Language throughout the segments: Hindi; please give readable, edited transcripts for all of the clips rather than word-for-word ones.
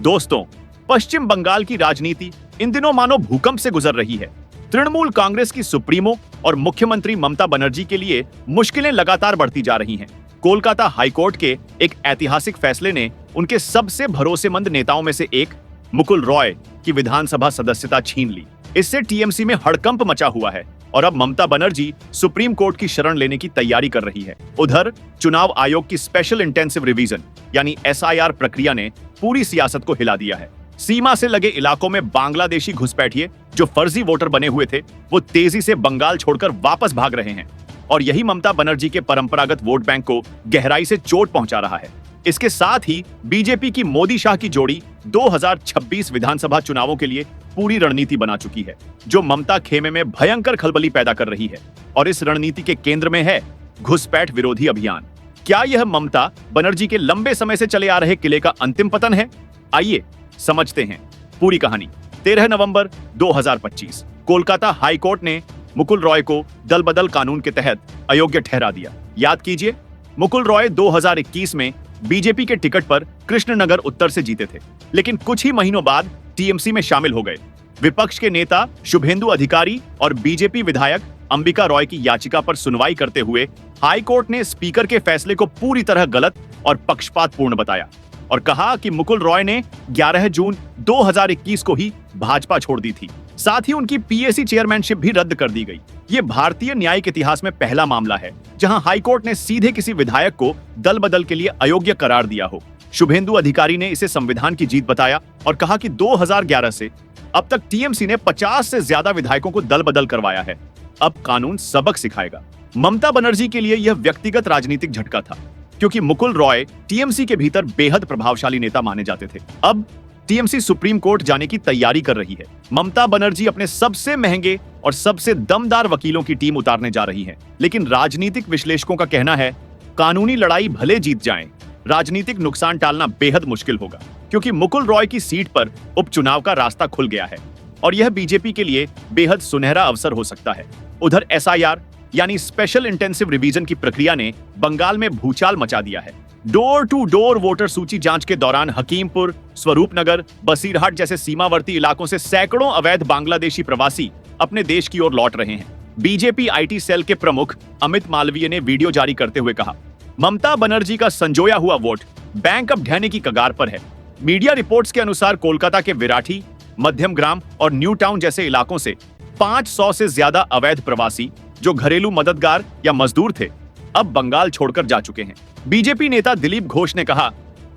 दोस्तों, पश्चिम बंगाल की राजनीति इन दिनों मानो भूकंप से गुजर रही है। तृणमूल कांग्रेस की सुप्रीमो और मुख्यमंत्री ममता बनर्जी के लिए मुश्किलें लगातार बढ़ती जा रही हैं। कोलकाता हाईकोर्ट के एक ऐतिहासिक फैसले ने उनके सबसे भरोसेमंद नेताओं में से एक मुकुल रॉय की विधानसभा सदस्यता छीन ली। इससे टीएमसी में हड़कंप मचा हुआ है और अब ममता बनर्जी सुप्रीम कोर्ट की शरण लेने की तैयारी कर रही है। उधर चुनाव आयोग की स्पेशल इंटेंसिव रिवीजन यानी एसआईआर प्रक्रिया ने पूरी सियासत को हिला दिया है। सीमा से लगे इलाकों में बांग्लादेशी घुसपैठिए जो फर्जी वोटर बने हुए थे, वो तेजी से बंगाल छोड़कर वापस भाग रहे हैं और यही ममता बनर्जी के परंपरागत वोट बैंक को गहराई से चोट पहुंचा रहा है। इसके साथ ही बीजेपी की मोदी शाह की जोड़ी 2026 विधानसभा चुनावों के लिए पूरी रणनीति बना चुकी है, जो ममता खेमे में भयंकर खलबली पैदा कर रही है। और इस रणनीति के केंद्र में है घुसपैठ विरोधी अभियान। क्या यह ममता बनर्जी के लंबे समय से चले आ रहे किले का अंतिम पतन है? आइए समझते हैं पूरी कहानी। 13 नवंबर 2025 कोलकाता हाई कोर्ट ने मुकुल रॉय को दल बदल कानून के तहत अयोग्य ठहरा दिया। याद कीजिए, मुकुल रॉय 2021 में बीजेपी के टिकट पर कृष्णनगर उत्तर से जीते थे, लेकिन कुछ ही महीनों बाद टीएमसी में शामिल हो गए। विपक्ष के नेता शुभेंदु अधिकारी और बीजेपी विधायक अंबिका रॉय की याचिका पर सुनवाई करते हुए हाई कोर्ट ने स्पीकर के फैसले को पूरी तरह गलत और पक्षपातपूर्ण बताया और कहा कि मुकुल रॉय ने 11 जून 2021 को ही भाजपा छोड़ दी थी। साथ ही उनकी पीएसी चेयरमैनशिप भी रद्द कर दी गई। ये भारतीय न्यायिक इतिहास में पहला मामला है जहां हाईकोर्ट ने सीधे किसी विधायक को दल बदल के लिए अयोग्य करार दिया हो। शुभेंदु अधिकारी ने इसे संविधान की जीत बताया और कहा कि 2011 से अब तक टीएमसी ने 50 से ज्यादा विधायकों को दल बदल करवाया है। अब कानून सबक सिखाएगा। ममता बनर्जी के लिए यह व्यक्तिगत राजनीतिक झटका था, क्योंकि मुकुल रॉय टीएमसी के भीतर बेहद प्रभावशाली नेता माने जाते थे। अब टीएमसी सुप्रीम कोर्ट जाने की तैयारी कर रही है। ममता बनर्जी अपने सबसे महंगे और सबसे दमदार वकीलों की टीम उतारने जा रही है। लेकिन राजनीतिक विश्लेषकों का कहना है, कानूनी लड़ाई भले जीत जाएं, राजनीतिक नुकसान टालना बेहद मुश्किल होगा, क्योंकि मुकुल रॉय की सीट पर उपचुनाव का रास्ता खुल गया है और यह बीजेपी के लिए बेहद सुनहरा अवसर हो सकता है। उधर एसआईआर यानी स्पेशल इंटेंसिव रिवीजन की प्रक्रिया ने बंगाल में भूचाल मचा दिया है। डोर टू डोर वोटर सूची जांच के दौरान हकीमपुर, स्वरूपनगर, बसीरहाट जैसे सीमावर्ती इलाकों से सैकड़ों अवैध बांग्लादेशी प्रवासी अपने देश की ओर लौट रहे हैं। बीजेपी आईटी सेल के प्रमुख अमित मालवीय ने वीडियो जारी करते हुए कहा, ममता बनर्जी का संजोया हुआ वोट बैंक अब ढहने की कगार पर है। मीडिया रिपोर्ट्स के अनुसार कोलकाता के विराठी, मध्यम ग्राम और न्यू टाउन जैसे इलाकों से 500 से ज्यादा अवैध प्रवासी जो घरेलू मददगार या मजदूर थे, अब बंगाल छोड़कर जा चुके हैं। बीजेपी नेता दिलीप घोष ने कहा,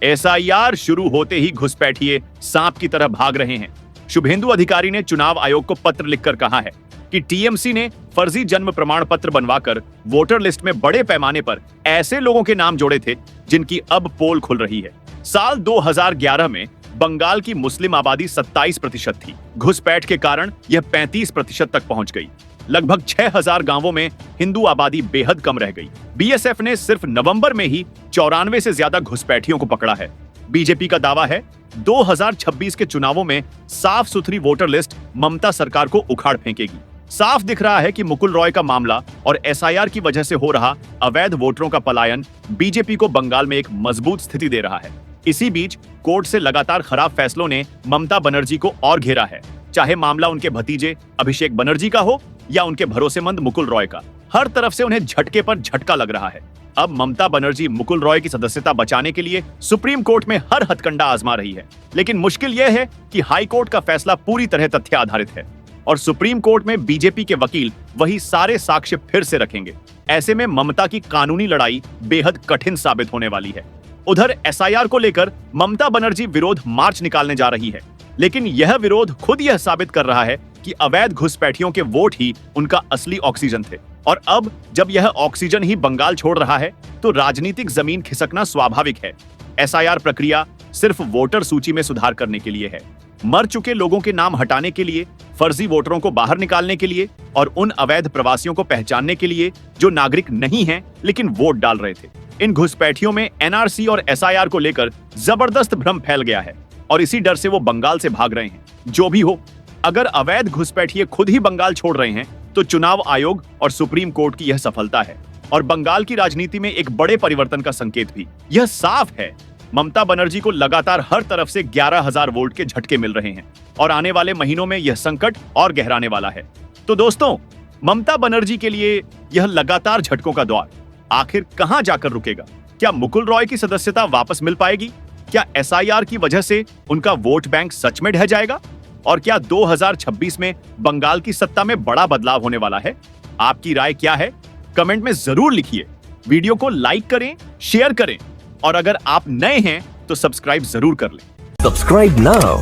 एसआईआर शुरू होते ही घुसपैठिए सांप की तरह भाग रहे हैं। शुभेंदु अधिकारी ने चुनाव आयोग को पत्र लिखकर कहा है कि टीएमसी ने फर्जी जन्म प्रमाण पत्र बनवाकर वोटर लिस्ट में बड़े पैमाने पर ऐसे लोगों के नाम जोड़े थे जिनकी अब पोल खुल रही है। साल 2011 में बंगाल की मुस्लिम आबादी 27% थी। घुसपैठ के कारण यह 35% तक पहुंच गई। लगभग 6000 गांवों में हिंदू आबादी बेहद कम रह गई। बीएसएफ ने सिर्फ नवंबर में ही 94 से ज्यादा घुसपैठियों को पकड़ा है। बीजेपी का दावा है 2026 के चुनावों में साफ सुथरी वोटर लिस्ट ममता सरकार को उखाड़ फेंकेगी। साफ दिख रहा है कि मुकुल रॉय का मामला और एसआईआर की वजह से हो रहा अवैध वोटरों का पलायन बीजेपी को बंगाल में एक मजबूत स्थिति दे रहा है। इसी बीच कोर्ट से लगातार खराब फैसलों ने ममता बनर्जी को और घेरा है। चाहे मामला उनके भतीजे अभिषेक बनर्जी का हो या उनके भरोसेमंद मुकुल रॉय का, हर तरफ से उन्हें झटके पर झटका लग रहा है। अब ममता बनर्जी मुकुल रॉय की सदस्यता बचाने के लिए सुप्रीम कोर्ट में हर हथकंडा आजमा रही है। लेकिन मुश्किल यह है कि हाई कोर्ट का फैसला पूरी तरह तथ्य आधारित है और सुप्रीम कोर्ट में बीजेपी के वकील वही सारे साक्ष्य फिर से रखेंगे। ऐसे में ममता की कानूनी लड़ाई बेहद कठिन साबित होने वाली है। उधर एसआईआर को लेकर ममता बनर्जी विरोध मार्च निकालने जा रही है, लेकिन यह विरोध खुद यह साबित कर रहा है कि अवैध घुसपैठियों के वोट ही उनका असली ऑक्सीजन थे। और अब जब यह ऑक्सीजन ही बंगाल छोड़ रहा है, तो राजनीतिक जमीन खिसकना स्वाभाविक है। एसआईआर प्रक्रिया सिर्फ वोटर सूची में सुधार करने के लिए है, मर चुके लोगों के नाम हटाने के लिए, फर्जी वोटरों को बाहर निकालने के लिए और उन अवैध प्रवासियों को पहचानने के लिए जो नागरिक नहीं हैं लेकिन वोट डाल रहे थे। इन घुसपैठियों में एनआरसी और एसआईआर को लेकर जबरदस्त भ्रम फैल गया है और इसी डर से वो बंगाल से भाग रहे हैं। जो भी हो, अगर अवैध घुसपैठिए खुद ही बंगाल छोड़ रहे हैं तो चुनाव आयोग और सुप्रीम कोर्ट की यह सफलता है और बंगाल की राजनीति में एक बड़े परिवर्तन का संकेत भी। यह साफ है ममता बनर्जी को लगातार हर तरफ से 11,000 वोल्ट के झटके मिल रहे हैं और आने वाले महीनों में यह संकट और गहराने वाला है। तो दोस्तों, ममता बनर्जी के लिए यह लगातार झटकों का दौर आखिर कहां जाकर रुकेगा? क्या मुकुल रॉय की सदस्यता वापस मिल पाएगी? क्या एसआईआर की वजह से उनका वोट बैंक सच में ढह जाएगा? और क्या 2026 में बंगाल की सत्ता में बड़ा बदलाव होने वाला है? आपकी राय क्या है? कमेंट में जरूर लिखिए। वीडियो को लाइक करें, शेयर करें और अगर आप नए हैं तो सब्सक्राइब जरूर कर लें। Subscribe now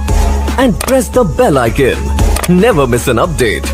and press the bell icon. Never miss an update.